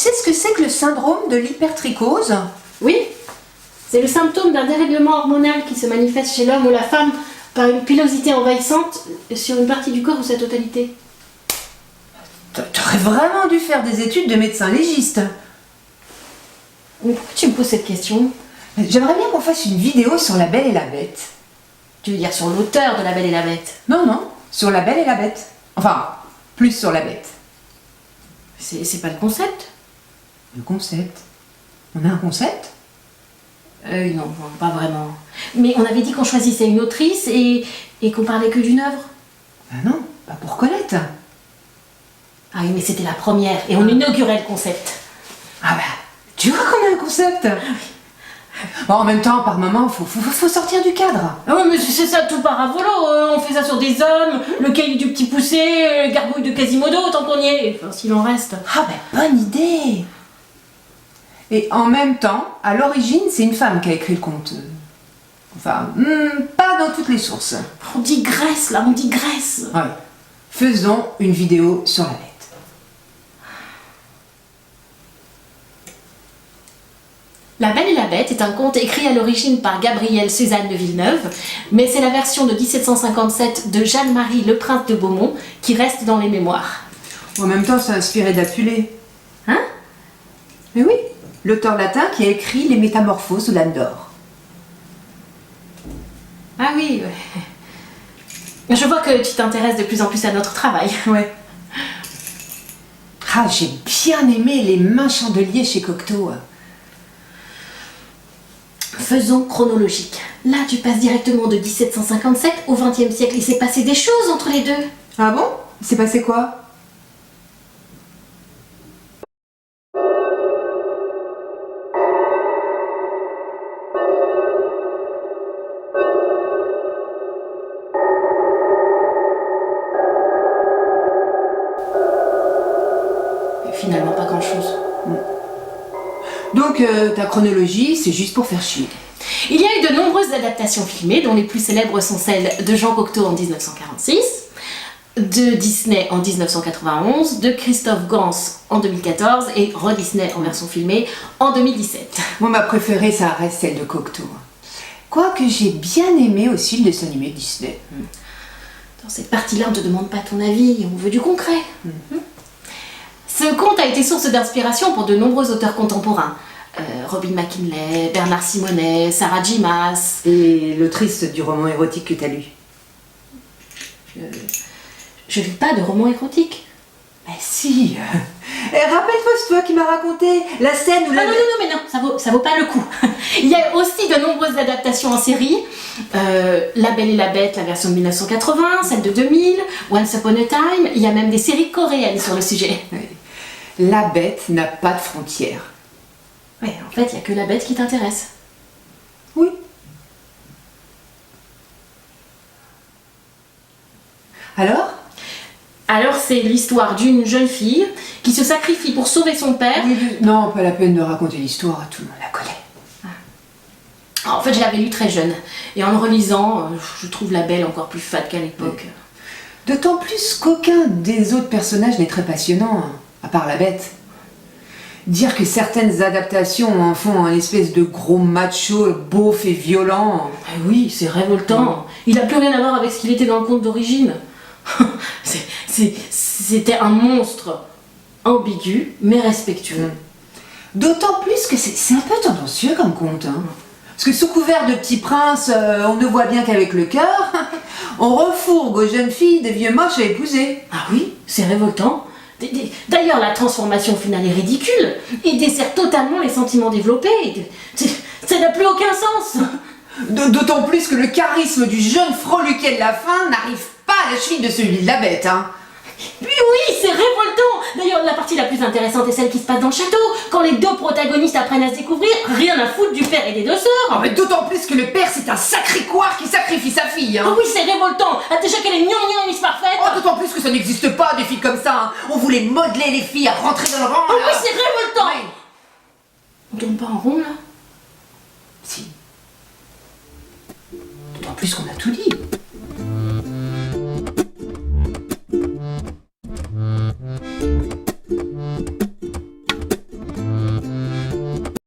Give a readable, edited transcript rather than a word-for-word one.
sais ce que c'est que le syndrome de l'hypertrichose? Oui, c'est le symptôme d'un dérèglement hormonal qui se manifeste chez l'homme ou la femme par une pilosité envahissante sur une partie du corps ou sa totalité. T'aurais vraiment dû faire des études de médecin légiste. Mais pourquoi tu me poses cette question? J'aimerais bien qu'on fasse une vidéo sur La Belle et la Bête. Tu veux dire sur l'auteur de La Belle et la Bête? Non, non, sur La Belle et la Bête. Enfin, plus sur la Bête. C'est pas le concept? Le concept. On a un concept? Non, pas vraiment. Mais on avait dit qu'on choisissait une autrice et qu'on parlait que d'une œuvre. Ah non, pas pour Colette. Ah oui, mais c'était la première et on inaugurait le concept. Ah bah, tu vois qu'on a un concept. Bon, en même temps, par moment, faut sortir du cadre. Ah oui, mais c'est ça tout par à volo. On fait ça sur des hommes, le cahier du petit poussé, le gargouille de Quasimodo, tant qu'on y est. Enfin, s'il en reste. Ah bah, bonne idée. Et en même temps, à l'origine, c'est une femme qui a écrit le conte. Enfin, pas dans toutes les sources. On digresse là, on digresse. Ouais. Faisons une vidéo sur la Bête. La Belle et la Bête est un conte écrit à l'origine par Gabrielle Suzanne de Villeneuve, mais c'est la version de 1757 de Jeanne-Marie Le Prince de Beaumont qui reste dans les mémoires. En même temps, c'est inspiré d'Apulée. Hein? Mais oui, l'auteur latin qui a écrit Les Métamorphoses de l'âne d'or. Ah oui, ouais. Je vois que tu t'intéresses de plus en plus à notre travail. Ouais. Ah, j'ai bien aimé les mains chandeliers chez Cocteau. Faisons chronologique. Là, tu passes directement de 1757 au XXe siècle. Il s'est passé des choses entre les deux. Ah bon? Il s'est passé quoi? Finalement, pas grand-chose. Donc, ta chronologie, c'est juste pour faire chier. Il y a eu de nombreuses adaptations filmées, dont les plus célèbres sont celles de Jean Cocteau en 1946, de Disney en 1991, de Christophe Gans en 2014 et Ron Disney en version filmée en 2017. Moi, ma préférée, ça reste celle de Cocteau. Quoique j'ai bien aimé aussi le dessin animé de Disney. Dans cette partie-là, on ne te demande pas ton avis, on veut du concret. Ce conte a été source d'inspiration pour de nombreux auteurs contemporains. Robin McKinley, Bernard Simonet, Sarah J. Maas. Et l'autrice du roman érotique que t'as lu? Je lis pas de romans érotiques. Mais si. Rappelle-toi, c'est toi qui m'as raconté la scène où Ah non, mais non, ça vaut pas le coup. Il y a aussi de nombreuses adaptations en série. La Belle et la Bête, la version de 1980, celle de 2000, Once Upon a Time. Il y a même des séries coréennes sur le sujet. Oui. La Bête n'a pas de frontières. Ouais, en fait, il n'y a que la bête qui t'intéresse. Oui. Alors, c'est l'histoire d'une jeune fille qui se sacrifie pour sauver son père. Oui, non, pas la peine de raconter l'histoire, tout le monde la connaît. En fait, je l'avais lu très jeune. Et en le relisant, je trouve la Belle encore plus fade qu'à l'époque. D'autant plus qu'aucun des autres personnages n'est très passionnant, à part la Bête. Dire que certaines adaptations en font un espèce de gros macho beauf et violent. Ah oui, c'est révoltant. Il n'a plus rien à voir avec ce qu'il était dans le conte d'origine. C'était un monstre ambigu, mais respectueux. D'autant plus que c'est un peu tendancieux comme conte. Hein. Parce que sous couvert de Petit Prince, on ne voit bien qu'avec le cœur, on refourgue aux jeunes filles des vieux moches à épouser. Ah oui, c'est révoltant. D'ailleurs, la transformation finale est ridicule et dessert totalement les sentiments développés. Ça n'a plus aucun sens. D'autant plus que le charisme du jeune freluquet de la fin n'arrive pas à la cheville de celui de la Bête. Hein. Oui, c'est révoltant. D'ailleurs, la partie la plus intéressante est celle qui se passe dans le château, quand les deux protagonistes apprennent à se découvrir, rien à foutre du père et des deux sœurs. Oh, mais d'autant plus que le père, c'est un sacré couard qui sacrifie sa fille. Hein. Ah oui, c'est révoltant. Ah, déjà qu'elle est gnangnan et Miss Parfaite. Oh, d'autant plus que ça n'existe pas, des filles comme ça. Hein. On voulait modeler les filles à rentrer dans le rang. Ah oui, c'est révoltant. Oui. On tourne pas en rond, là? Si. D'autant plus qu'on a tout dit.